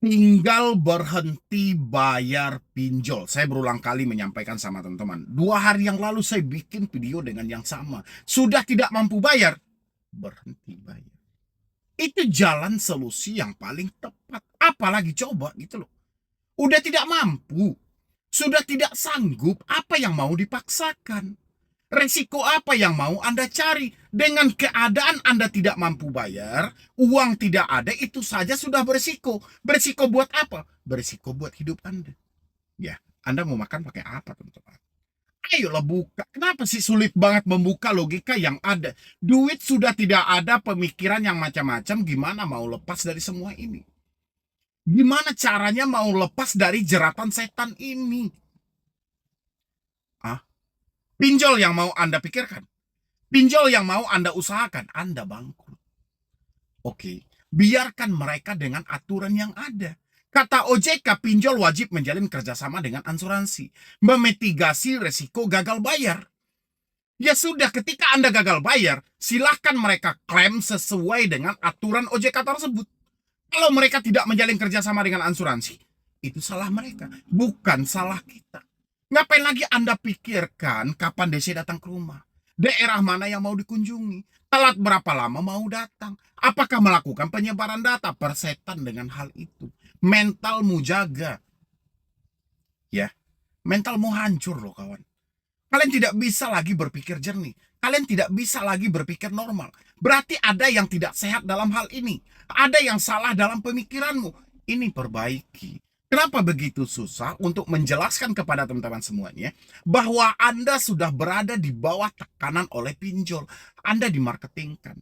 Tinggal berhenti bayar pinjol. Saya berulang kali menyampaikan sama teman-teman. 2 hari yang lalu saya bikin video dengan yang sama. Sudah tidak mampu bayar, berhenti bayar. Itu jalan solusi yang paling tepat. Apalagi coba gitu loh. Udah tidak mampu, sudah tidak sanggup, apa yang mau dipaksakan? Resiko apa yang mau Anda cari? Dengan keadaan Anda tidak mampu bayar, uang tidak ada, itu saja sudah beresiko. Beresiko buat apa? Beresiko buat hidup Anda. Ya, Anda mau makan pakai apa, teman-teman? Ayolah buka. Kenapa sih sulit banget membuka logika yang ada? Duit sudah tidak ada, pemikiran yang macam-macam, gimana mau lepas dari semua ini? Gimana caranya mau lepas dari jeratan setan ini? Ah, pinjol yang mau Anda pikirkan. Pinjol yang mau Anda usahakan, Anda bangkrut. Oke, biarkan mereka dengan aturan yang ada. Kata OJK, pinjol wajib menjalin kerjasama dengan asuransi, memitigasi resiko gagal bayar. Ya sudah, ketika Anda gagal bayar, silahkan mereka klaim sesuai dengan aturan OJK tersebut. Kalau mereka tidak menjalin kerjasama dengan asuransi, itu salah mereka, bukan salah kita. Ngapain lagi Anda pikirkan kapan DC datang ke rumah? Daerah mana yang mau dikunjungi? Telat berapa lama mau datang? Apakah melakukan penyebaran data? Persetan dengan hal itu. Mentalmu jaga. Ya, mentalmu hancur loh kawan. Kalian tidak bisa lagi berpikir jernih. Kalian tidak bisa lagi berpikir normal. Berarti ada yang tidak sehat dalam hal ini. Ada yang salah dalam pemikiranmu. Ini perbaiki. Kenapa begitu susah untuk menjelaskan kepada teman-teman semuanya bahwa Anda sudah berada di bawah tekanan oleh pinjol. Anda dimarketingkan.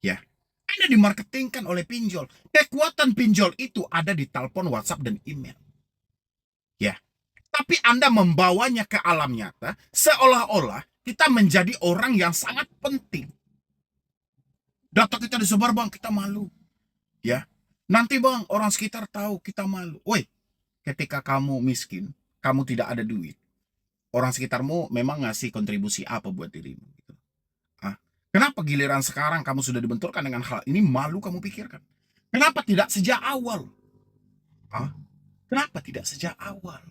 Ya, Anda dimarketingkan oleh pinjol. Kekuatan pinjol itu ada di telepon, WhatsApp, dan email. Ya, tapi Anda membawanya ke alam nyata seolah-olah kita menjadi orang yang sangat penting. Data kita disebar bang, kita malu. Ya, nanti bang orang sekitar tahu kita malu. Woi, ketika kamu miskin, kamu tidak ada duit, orang sekitarmu memang ngasih kontribusi apa buat dirimu? Gitu. Ah, kenapa giliran sekarang kamu sudah dibenturkan dengan hal ini, malu kamu pikirkan? Kenapa tidak sejak awal? Ah, kenapa tidak sejak awal?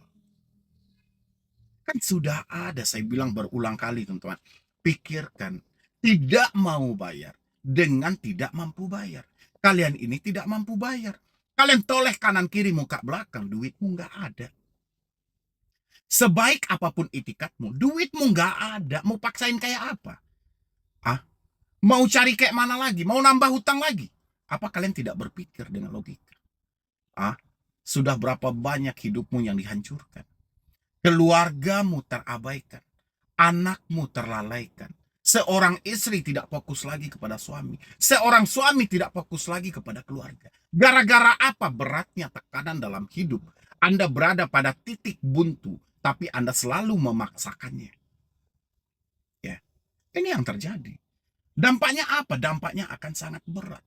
Kan sudah ada, saya bilang berulang kali teman-teman. Pikirkan, tidak mau bayar dengan tidak mampu bayar. Kalian ini tidak mampu bayar. Kalian toleh kanan kiri muka belakang, duitmu nggak ada. Sebaik apapun itikatmu, duitmu nggak ada. Mau paksain kayak apa? Ah, mau cari kayak mana lagi? Mau nambah hutang lagi? Apa kalian tidak berpikir dengan logika? Ah, sudah berapa banyak hidupmu yang dihancurkan? Keluargamu terabaikan, anakmu terlalaikan. Seorang istri tidak fokus lagi kepada suami. Seorang suami tidak fokus lagi kepada keluarga. Gara-gara apa? Beratnya tekanan dalam hidup. Anda berada pada titik buntu, tapi Anda selalu memaksakannya. Ya, ini yang terjadi. Dampaknya apa? Dampaknya akan sangat berat.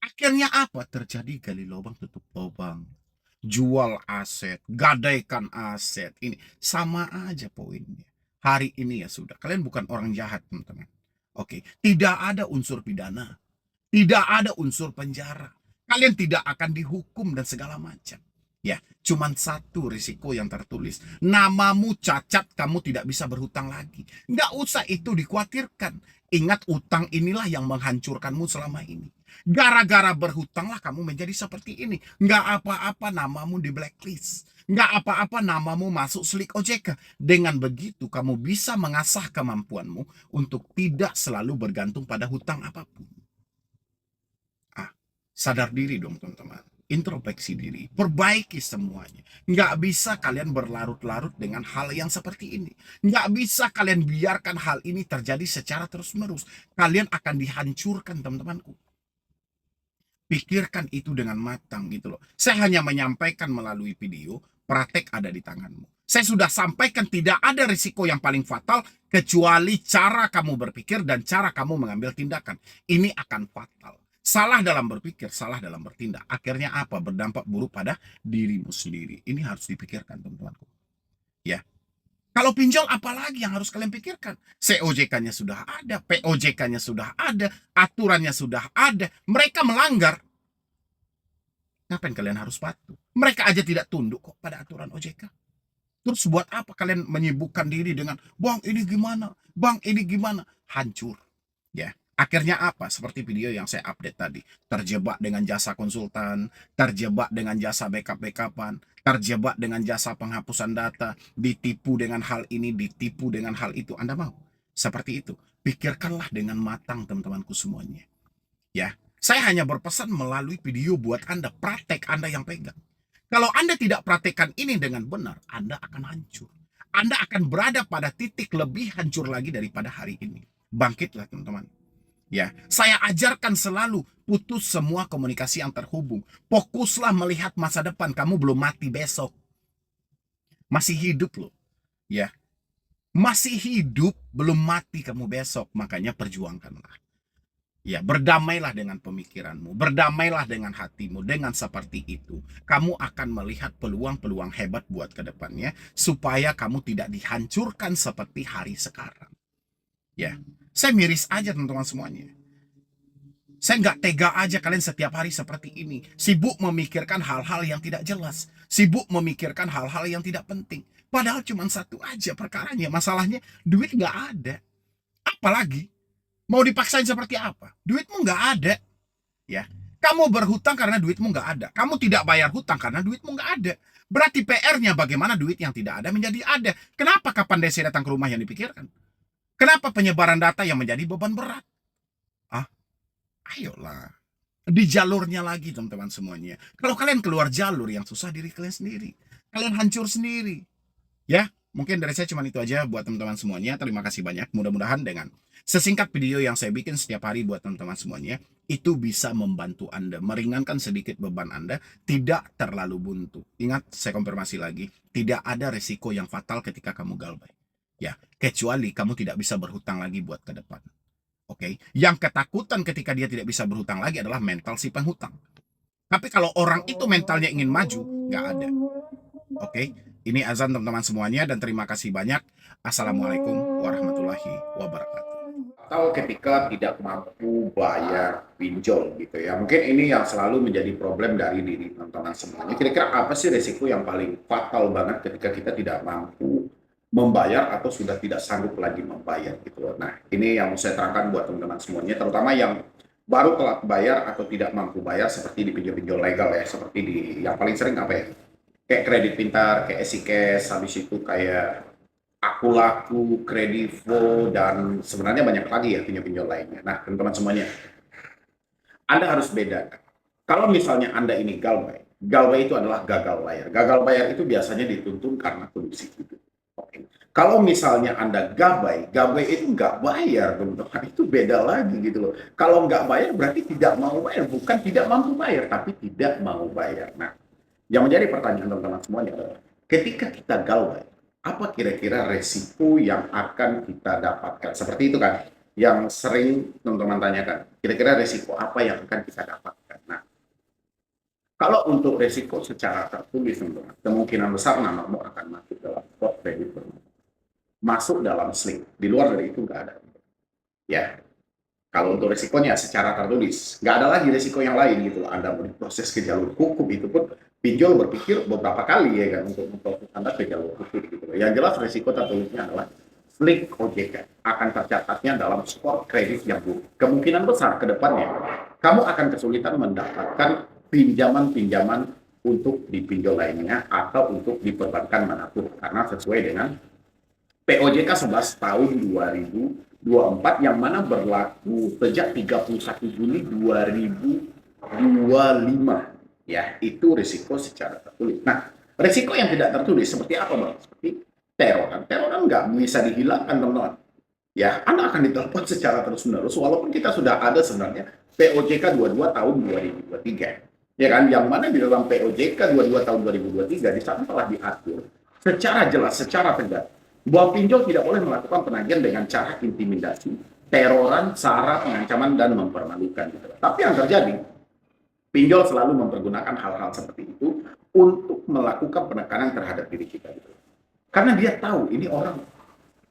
Akhirnya apa? Terjadi gali lubang tutup lubang. Jual aset, gadaikan aset. Ini sama aja poinnya. Hari ini ya sudah. Kalian bukan orang jahat, teman-teman. Oke, tidak ada unsur pidana. Tidak ada unsur penjara. Kalian tidak akan dihukum dan segala macam. Ya, cuman satu risiko yang tertulis. Namamu cacat, kamu tidak bisa berhutang lagi. Nggak usah itu dikhawatirkan. Ingat, utang inilah yang menghancurkanmu selama ini. Gara-gara berhutanglah kamu menjadi seperti ini. Nggak apa-apa namamu di blacklist. Nggak apa-apa namamu masuk slik OJK. Dengan begitu kamu bisa mengasah kemampuanmu untuk tidak selalu bergantung pada hutang apapun. Sadar diri dong teman-teman. Introspeksi diri, perbaiki semuanya. Nggak bisa kalian berlarut-larut dengan hal yang seperti ini. Nggak bisa kalian biarkan hal ini terjadi secara terus-menerus. Kalian akan dihancurkan teman-temanku. Pikirkan itu dengan matang gitu loh. Saya hanya menyampaikan melalui video, praktek ada di tanganmu. Saya sudah sampaikan tidak ada risiko yang paling fatal kecuali cara kamu berpikir dan cara kamu mengambil tindakan. Ini akan fatal. Salah dalam berpikir, salah dalam bertindak. Akhirnya apa? Berdampak buruk pada dirimu sendiri. Ini harus dipikirkan teman-temanku. Ya. Kalau pinjol apalagi yang harus kalian pikirkan? COJK-nya sudah ada, POJK-nya sudah ada, aturannya sudah ada. Mereka melanggar. Ngapain kalian harus patuh? Mereka aja tidak tunduk kok pada aturan OJK. Terus buat apa kalian menyibukkan diri dengan bang ini gimana, bang ini gimana? Hancur. Ya, akhirnya apa? Seperti video yang saya update tadi, terjebak dengan jasa konsultan, terjebak dengan jasa backup-backupan, terjebak dengan jasa penghapusan data, ditipu dengan hal ini, ditipu dengan hal itu. Anda mau? Seperti itu. Pikirkanlah dengan matang, teman-temanku semuanya. Ya, saya hanya berpesan melalui video buat Anda, praktek Anda yang pegang. Kalau Anda tidak praktekkan ini dengan benar, Anda akan hancur. Anda akan berada pada titik lebih hancur lagi daripada hari ini. Bangkitlah, teman-teman. Ya, saya ajarkan selalu putus semua komunikasi yang terhubung. Fokuslah melihat masa depan. Kamu belum mati besok. Masih hidup loh. Ya. Masih hidup, belum mati kamu besok. Makanya perjuangkanlah. Ya, berdamailah dengan pemikiranmu, berdamailah dengan hatimu. Dengan seperti itu, kamu akan melihat peluang-peluang hebat buat ke depannya, supaya kamu tidak dihancurkan seperti hari sekarang. Ya, saya miris aja teman-teman semuanya. Saya nggak tega aja kalian setiap hari seperti ini. Sibuk memikirkan hal-hal yang tidak jelas. Sibuk memikirkan hal-hal yang tidak penting. Padahal cuma satu aja perkaranya. Masalahnya, duit nggak ada. Apalagi mau dipaksain seperti apa? Duitmu nggak ada, ya. Kamu berhutang karena duitmu nggak ada. Kamu tidak bayar hutang karena duitmu nggak ada. Berarti PR-nya bagaimana duit yang tidak ada menjadi ada. Kenapa kapan DC datang ke rumah yang dipikirkan? Kenapa penyebaran data yang menjadi beban berat? Ah, ayolah. Di jalurnya lagi, teman-teman semuanya. Kalau kalian keluar jalur yang susah diri kalian sendiri. Kalian hancur sendiri. Ya, mungkin dari saya cuma itu aja buat teman-teman semuanya. Terima kasih banyak. Mudah-mudahan dengan sesingkat video yang saya bikin setiap hari buat teman-teman semuanya, itu bisa membantu Anda, meringankan sedikit beban Anda, tidak terlalu buntu. Ingat, saya konfirmasi lagi, tidak ada resiko yang fatal ketika kamu galbay. Ya, kecuali kamu tidak bisa berhutang lagi buat ke depan. Oke, yang ketakutan ketika dia tidak bisa berhutang lagi adalah mental si penghutang. Tapi kalau orang itu mentalnya ingin maju, nggak ada. Oke, ini azan teman-teman semuanya dan terima kasih banyak. Assalamualaikum warahmatullahi wabarakatuh. Atau ketika tidak mampu bayar pinjol gitu ya. Mungkin ini yang selalu menjadi problem dari diri teman-teman semuanya. Kira-kira apa sih resiko yang paling fatal banget ketika kita tidak mampu membayar atau sudah tidak sanggup lagi membayar gitu loh. Nah, ini yang mau saya terangkan buat teman-teman semuanya, terutama yang baru telat bayar atau tidak mampu bayar seperti di pinjol-pinjol legal ya, seperti di yang paling sering apa ya? Kayak kredit pintar, kayak EasyCash, habis itu kayak Aku Laku, Kredivo, dan sebenarnya banyak lagi ya pinjol-pinjol lainnya. Nah, teman-teman semuanya, Anda harus bedakan. Kalau misalnya Anda ini galbay, galbay itu adalah gagal bayar. Gagal bayar itu biasanya dituntun karena kondisi hidup. Oke. Kalau misalnya Anda gabay, gabay itu nggak bayar, teman-teman. Itu beda lagi gitu loh. Kalau nggak bayar berarti tidak mau bayar. Bukan tidak mampu bayar, tapi tidak mau bayar. Nah, yang menjadi pertanyaan teman-teman semuanya adalah, ketika kita galbay, apa kira-kira resiko yang akan kita dapatkan? Seperti itu kan, yang sering teman-teman tanyakan. Kira-kira resiko apa yang akan kita dapatkan? Nah, kalau untuk resiko secara tertulis, teman-teman, kemungkinan besar namamu akan masuk dalam spot kredit bermasalah. Masuk dalam slip. Di luar dari itu nggak ada. Ya, kalau untuk resikonya secara tertulis, nggak ada lagi resiko yang lain gitu loh. Anda mau diproses ke jalur hukum, itu pun pinjol berpikir beberapa kali ya kan untuk memproses Anda ke jalur hukum gitu loh. Yang jelas resiko tertulisnya adalah slik OJK akan tercatatnya dalam skor kredit yang buruk. Kemungkinan besar ke depannya kamu akan kesulitan mendapatkan pinjaman-pinjaman untuk di pinjol lainnya atau untuk di perbankan manapun karena sesuai dengan POJK 11 tahun 2024 yang mana berlaku sejak 31 Juli 2025. Ya, itu risiko secara tertulis. Nah, risiko yang tidak tertulis seperti apa, Bang? Seperti teror kan. Teror kan nggak bisa dihilangkan, teman-teman. Ya, Anda akan ditelepon secara terus-menerus walaupun kita sudah ada sebenarnya POJK 22 tahun 2023. Ya kan, yang mana di dalam POJK 22 tahun 2023 di sana telah diatur secara jelas, secara tegas bahwa pinjol tidak boleh melakukan penagihan dengan cara intimidasi, teroran, sara, pengancaman, dan mempermalukan. Gitu. Tapi yang terjadi, pinjol selalu mempergunakan hal-hal seperti itu untuk melakukan penekanan terhadap diri kita. Gitu. Karena dia tahu ini orang,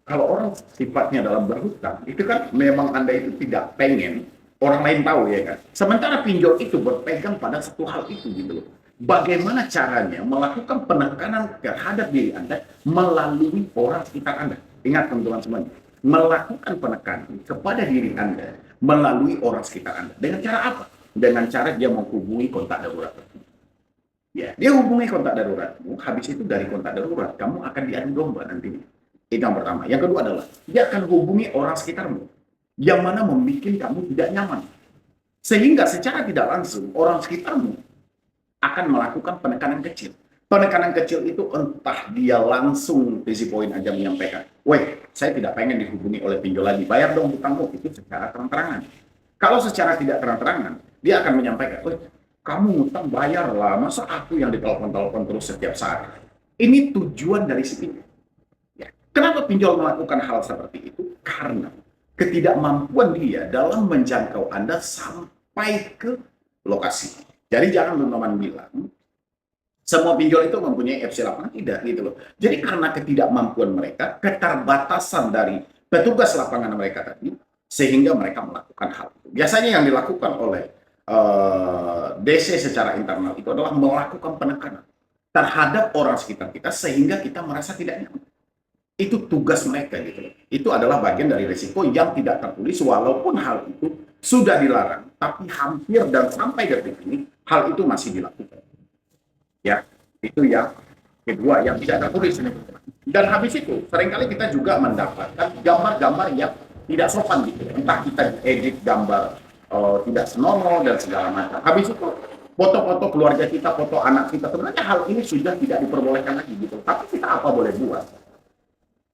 kalau orang sifatnya dalam berhutang, itu kan memang Anda itu tidak pengen orang lain tahu ya kan. Sementara pinjol itu berpegang pada satu hal itu gitu loh. Bagaimana caranya melakukan penekanan terhadap diri Anda melalui orang sekitar Anda. Ingat teman-teman semuanya, melakukan penekanan kepada diri Anda melalui orang sekitar Anda. Dengan cara apa? Dengan cara dia menghubungi kontak darurat. Ya, dia hubungi kontak daruratmu, habis itu dari kontak darurat kamu akan diadu domba nantinya. Itu yang pertama. Yang kedua adalah dia akan hubungi orang sekitarmu yang mana membuat kamu tidak nyaman. Sehingga secara tidak langsung orang sekitarmu akan melakukan penekanan kecil. Penekanan kecil itu entah dia langsung easy point aja menyampaikan, weh, saya tidak pengen dihubungi oleh pinjol lagi, bayar dong hutangmu, itu secara terang-terangan. Kalau secara tidak terang-terangan, dia akan menyampaikan, weh, kamu ngutang bayar lah, masa aku yang ditelepon-telepon terus setiap saat. Ini tujuan dari si pinjol. Ya. Kenapa pinjol melakukan hal seperti itu? Karena ketidakmampuan dia dalam menjangkau Anda sampai ke lokasi. Jadi jangan teman-teman bilang semua pinjol itu mempunyai FC lapangan, tidak gitu loh. Jadi karena ketidakmampuan mereka, keterbatasan dari petugas lapangan mereka tadi, sehingga mereka melakukan hal itu. Biasanya yang dilakukan oleh DC secara internal itu adalah melakukan penekanan terhadap orang sekitar kita sehingga kita merasa tidak nyaman. Itu tugas mereka gitu loh. Itu adalah bagian dari risiko yang tidak tertulis walaupun hal itu sudah dilarang, tapi hampir dan sampai detik ini hal itu masih dilakukan. Ya, itu yang kedua yang tidak tertulis. Dan habis itu seringkali kita juga mendapatkan gambar-gambar yang tidak sopan gitu. Entah kita edit gambar tidak senonoh dan segala macam. Habis itu foto-foto keluarga kita, foto anak kita, sebenarnya hal ini sudah tidak diperbolehkan lagi gitu. Tapi kita apa boleh buat?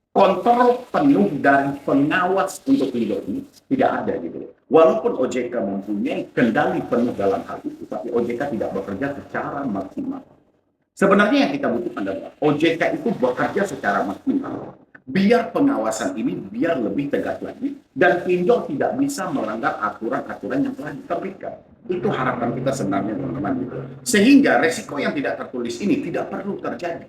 Kontrol penuh dari pengawas untuk pinjol ini tidak ada gitu. Walaupun OJK mempunyai kendali penuh dalam hal itu, tapi OJK tidak bekerja secara maksimal. Sebenarnya yang kita butuhkan adalah OJK itu bekerja secara maksimal. Biar pengawasan ini biar lebih tegas lagi dan pinjol tidak bisa melanggar aturan-aturan yang telah diterbitkan. Itu harapan kita sebenarnya teman-teman. Sehingga resiko yang tidak tertulis ini tidak perlu terjadi.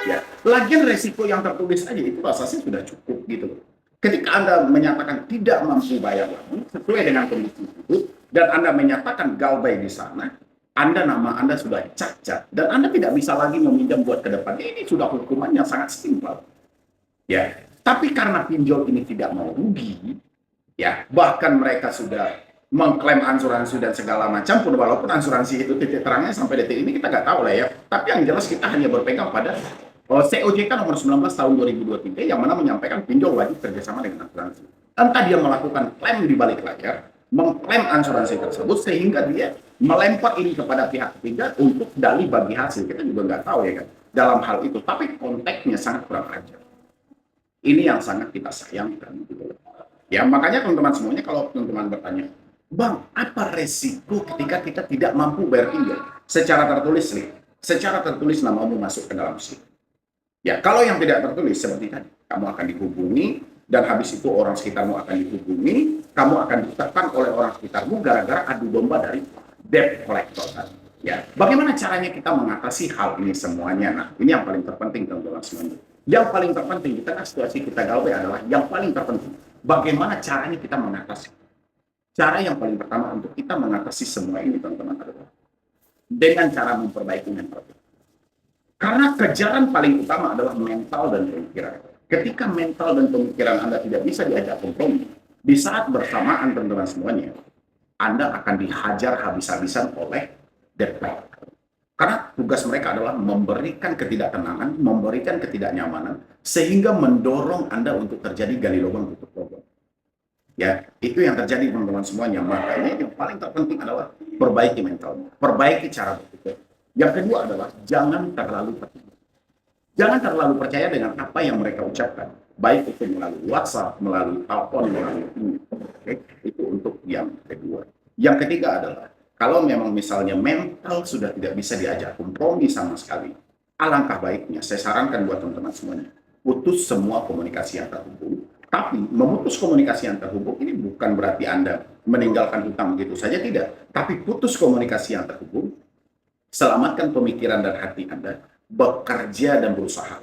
Ya, lagian resiko yang tertulis aja itu rasanya sudah cukup gitu loh. Ketika Anda menyatakan tidak mampu bayar lagi sesuai dengan kondisi itu dan Anda menyatakan galbay di sana, nama Anda sudah cacat dan Anda tidak bisa lagi meminjam buat ke depan. Ini sudah hukuman yang sangat simpel. Ya, tapi karena pinjol ini tidak mau rugi, ya, bahkan mereka sudah mengklaim asuransi dan segala macam pun walaupun asuransi itu titik terangnya sampai detik ini kita nggak tahu lah ya. Tapi yang jelas kita hanya berpegang pada COJK nomor 19 tahun 2023 yang mana menyampaikan pinjol wajib kerjasama dengan asuransi. Entah dia melakukan klaim di balik layar, mengklaim asuransi tersebut sehingga dia melempar ini kepada pihak ketiga untuk dalih bagi hasil. Kita juga nggak tahu ya kan dalam hal itu. Tapi konteksnya sangat kurang ajar. Ini yang sangat kita sayangkan. Gitu. Ya makanya teman-teman semuanya kalau teman-teman bertanya, Bang, apa resiko ketika kita tidak mampu bayar pinjol? Secara tertulis nih, secara tertulis namamu masuk ke dalam situ. Ya, kalau yang tidak tertulis seperti tadi, kamu akan dihubungi dan habis itu orang sekitarmu akan dihubungi, kamu akan ditekan oleh orang sekitarmu gara-gara adu domba dari debt collector tadi. Ya, bagaimana caranya kita mengatasi hal ini semuanya? Nah, ini yang paling terpenting teman-teman semuanya. Yang paling terpenting di tengah situasi kita galbay adalah yang paling terpenting. Bagaimana caranya kita mengatasi? Cara yang paling pertama untuk kita mengatasi semua ini teman-teman adalah dengan cara memperbaiki mental. Karena kejaran paling utama adalah mental dan pemikiran. Ketika mental dan pemikiran Anda tidak bisa diajak kompromi, di saat bersamaan teman-teman semuanya, Anda akan dihajar habis-habisan oleh debt collector. Karena tugas mereka adalah memberikan ketidaktenangan, memberikan ketidaknyamanan, sehingga mendorong Anda untuk terjadi gali lubang tutup lubang. Ya, itu yang terjadi teman-teman semuanya. Makanya yang paling terpenting adalah perbaiki mental, perbaiki cara berpikir. Yang kedua adalah jangan terlalu percaya. Jangan terlalu percaya dengan apa yang mereka ucapkan. Baik itu melalui WhatsApp, melalui telepon, melalui email. Oke, itu untuk yang kedua. Yang ketiga adalah kalau memang misalnya mental sudah tidak bisa diajak kompromi sama sekali, alangkah baiknya saya sarankan buat teman-teman semuanya, putus semua komunikasi yang terhubung. Tapi memutus komunikasi yang terhubung ini bukan berarti Anda meninggalkan hutang begitu saja, tidak. Tapi putus komunikasi yang terhubung, selamatkan pemikiran dan hati Anda, bekerja dan berusaha.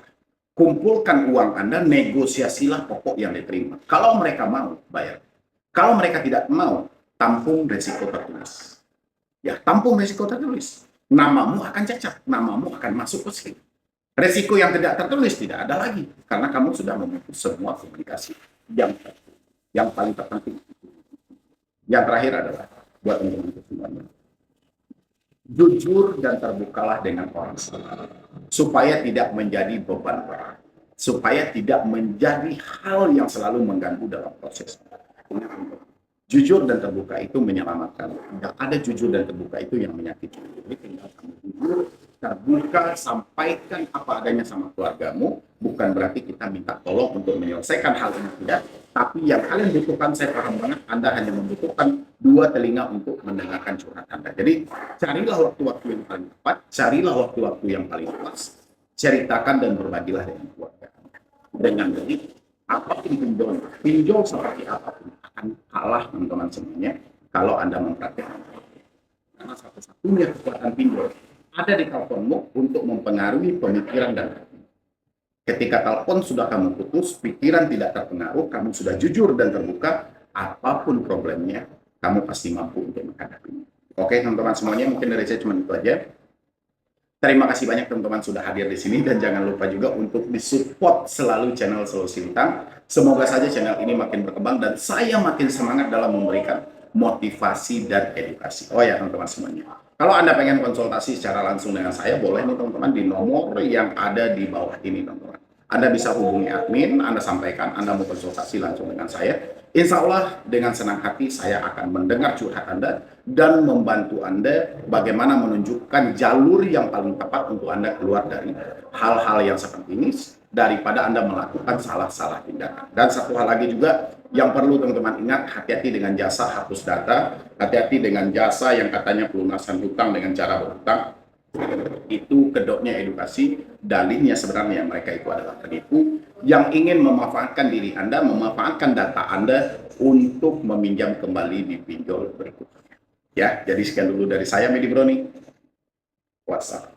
Kumpulkan uang Anda, negosiasilah pokok yang diterima. Kalau mereka mau, bayar. Kalau mereka tidak mau, tampung resiko tertulis. Ya, tampung resiko tertulis. namamu akan cacat, namamu akan masuk ke sini. Resiko yang tidak tertulis tidak ada lagi, karena kamu sudah memutus semua komunikasi yang yang paling terpenting. Yang terakhir adalah buat teman-teman semuanya, jujur dan terbukalah dengan orang lain, supaya tidak menjadi beban berat, supaya tidak menjadi hal yang selalu mengganggu dalam proses. Jujur dan terbuka itu menyelamatkan. Tidak ada jujur dan terbuka itu yang menyakiti. Jadi tinggal kamu jujur, terbuka, sampaikan apa adanya sama keluargamu. Bukan berarti kita minta tolong untuk menyelesaikan hal ini, tidak. Tapi yang kalian butuhkan, saya paham banget, Anda hanya membutuhkan dua telinga untuk mendengarkan curhat Anda. Jadi carilah waktu-waktu yang paling tepat, carilah waktu-waktu yang paling pas, ceritakan dan berbagilah dengan keluarga Anda. Dengan begitu, apapun pinjol seperti apapun akan kalah, teman-teman semuanya, kalau Anda mempraktikkan. Karena satu-satunya kekuatan pinjol ada di teleponmu untuk mempengaruhi pemikiran dan hati. Ketika telepon sudah kamu putus, pikiran tidak terpengaruh, kamu sudah jujur dan terbuka, apapun problemnya, kamu pasti mampu untuk menghadapinya. Oke, teman-teman semuanya, mungkin dari saya cuma itu aja. Terima kasih banyak teman-teman sudah hadir di sini, dan jangan lupa juga untuk disupport selalu channel Solusi Utang. Semoga saja channel ini makin berkembang dan saya makin semangat dalam memberikan motivasi dan edukasi. Oh ya teman-teman semuanya, kalau Anda pengen konsultasi secara langsung dengan saya, boleh nih teman-teman di nomor yang ada di bawah ini teman-teman. Anda bisa hubungi admin, Anda sampaikan Anda mau konsultasi langsung dengan saya. Insya Allah dengan senang hati saya akan mendengar curhat Anda dan membantu Anda bagaimana menunjukkan jalur yang paling tepat untuk Anda keluar dari hal-hal yang seperti ini, daripada Anda melakukan salah-salah tindakan. Dan satu hal lagi juga yang perlu teman-teman ingat, hati-hati dengan jasa hapus data, hati-hati dengan jasa yang katanya pelunasan hutang dengan cara berhutang. Itu kedoknya edukasi, dalihnya sebenarnya mereka itu adalah penipu yang ingin memanfaatkan diri Anda, memanfaatkan data Anda untuk meminjam kembali di pinjol berikutnya. Ya, jadi sekian dulu dari saya, Medi Broni. WhatsApp.